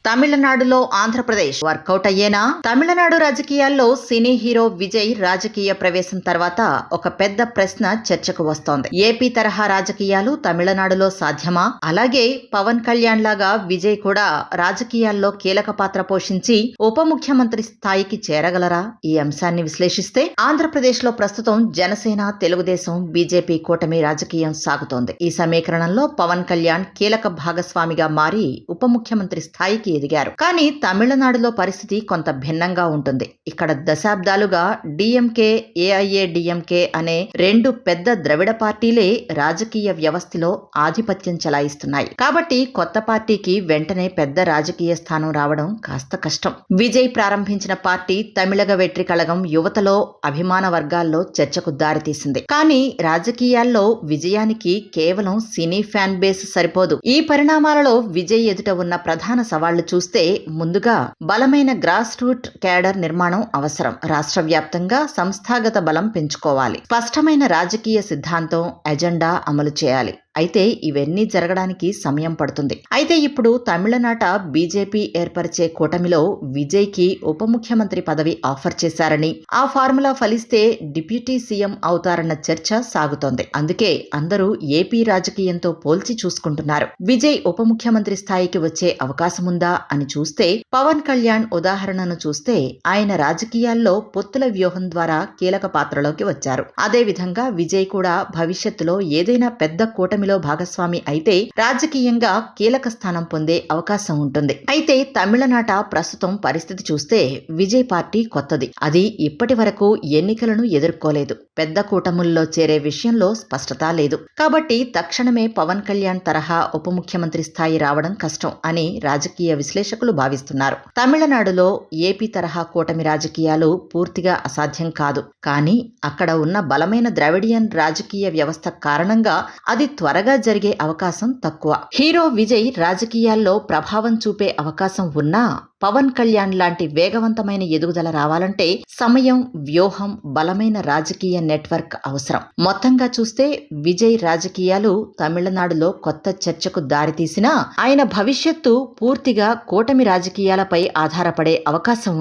తమిళనాడులో ఆంధ్రప్రదేశ్ వర్కౌట్ అయ్యేనా? తమిళనాడు రాజకీయాల్లో cine hero Vijay రాజకీయ ప్రవేశం తర్వాత ఒక పెద్ద ప్రశ్న చర్చకు వస్తోంది. ఏపీ తరహా రాజకీయాలు తమిళనాడులో సాధ్యమా? అలాగే పవన్ కళ్యాణ్ లాగా విజయ్ కూడా రాజకీయాల్లో కీలక పాత్ర పోషించి ఉప ముఖ్యమంత్రి స్థాయికి చేరగలరా? ఈ అంశాన్ని విశ్లేషిస్తే ఆంధ్రప్రదేశ్ లో ప్రస్తుతం జనసేన, తెలుగుదేశం, బీజేపీ కూటమి రాజకీయం సాగుతోంది. ఈ సమీకరణంలో పవన్ కళ్యాణ్ కీలక భాగస్వామిగా మారి ఉప ముఖ్యమంత్రి స్థాయికి ఎదిగారు. కానీ తమిళనాడులో పరిస్థితి కొంత భిన్నంగా ఉంటుంది. ఇక్కడ దశాబ్దాలుగా డిఎంకే, ఏఐఏడిఎంకే అనే రెండు పెద్ద ద్రవిడ పార్టీలే రాజకీయ వ్యవస్థలో ఆధిపత్యం చెలాయిస్తున్నాయి. కాబట్టి కొత్త పార్టీకి వెంటనే పెద్ద రాజకీయ స్థానం రావడం కాస్త కష్టం. విజయ్ ప్రారంభించిన పార్టీ తమిళగ వెట్రి కళగం యువతలో, అభిమాన వర్గాల్లో చర్చకు దారితీసింది. కానీ రాజకీయాల్లో విజయానికి కేవలం సినీ ఫ్యాన్ బేస్ సరిపోదు. ఈ పరిణామాలలో విజయ్ ఎదుట ఉన్న ప్రధాన సవాళ్లు చూస్తే ముందుగా బలమైన గ్రాస్ రూట్ క్యాడర్ నిర్మాణం అవసరం. రాష్ట్ర వ్యాప్తంగా సంస్థాగత బలం పెంచుకోవాలి. స్పష్టమైన రాజకీయ సిద్ధాంతం, ఎజెండా అమలు చేయాలి. అయితే ఇవన్నీ జరగడానికి సమయం పడుతుంది. అయితే ఇప్పుడు తమిళనాట బీజేపీ ఏర్పరిచే కూటమిలో విజయ్ కి ఉప ముఖ్యమంత్రి పదవి ఆఫర్ చేశారని, ఆ ఫార్ములా ఫలిస్తే డిప్యూటీ సీఎం అవుతారన్న చర్చ సాగుతోంది. అందుకే అందరూ ఏపీ రాజకీయంతో పోల్చి చూసుకుంటున్నారు. విజయ్ ఉప ముఖ్యమంత్రి స్థాయికి వచ్చే అవకాశముందా అని చూస్తే, పవన్ కళ్యాణ్ ఉదాహరణను చూస్తే ఆయన రాజకీయాల్లో పొత్తుల వ్యూహం ద్వారా కీలక పాత్రలోకి వచ్చారు. అదే విధంగా విజయ్ కూడా భవిష్యత్తులో ఏదైనా పెద్ద కూటమి భాగస్వామి అయితే రాజకీయంగా కీలక స్థానం పొందే అవకాశం ఉంటుంది. అయితే తమిళనాట ప్రస్తుతం పరిస్థితి చూస్తే విజయ్ పార్టీ కొత్తది. అది ఇప్పటి వరకు ఎన్నికలను ఎదుర్కోలేదు. పెద్ద కూటముల్లో చేరే విషయంలో స్పష్టత లేదు. కాబట్టి తక్షణమే పవన్ కళ్యాణ్ తరహా ఉప ముఖ్యమంత్రి స్థాయి రావడం కష్టం అని రాజకీయ విశ్లేషకులు భావిస్తున్నారు. తమిళనాడులో ఏపీ తరహా కూటమి రాజకీయాలు పూర్తిగా అసాధ్యం కాదు. కానీ అక్కడ ఉన్న బలమైన ద్రవిడియన్ రాజకీయ వ్యవస్థ కారణంగా అది త్వరగా జరిగే అవకాశం తక్కువ. హీరో విజయ్ రాజకీయాల్లో ప్రభావం చూపే అవకాశం ఉన్నా పవన్ కళ్యాణ్ లాంటి వేగవంతమైన ఎదుగుదల రావాలంటే సమయం, వ్యూహం, బలమైన రాజకీయ నెట్వర్క్ అవసరం. మొత్తంగా చూస్తే విజయ్ రాజకీయాలు తమిళనాడులో కొత్త చర్చకు దారితీసినా ఆయన భవిష్యత్తు పూర్తిగా కూటమి రాజకీయాలపై ఆధారపడే అవకాశం ఉంది.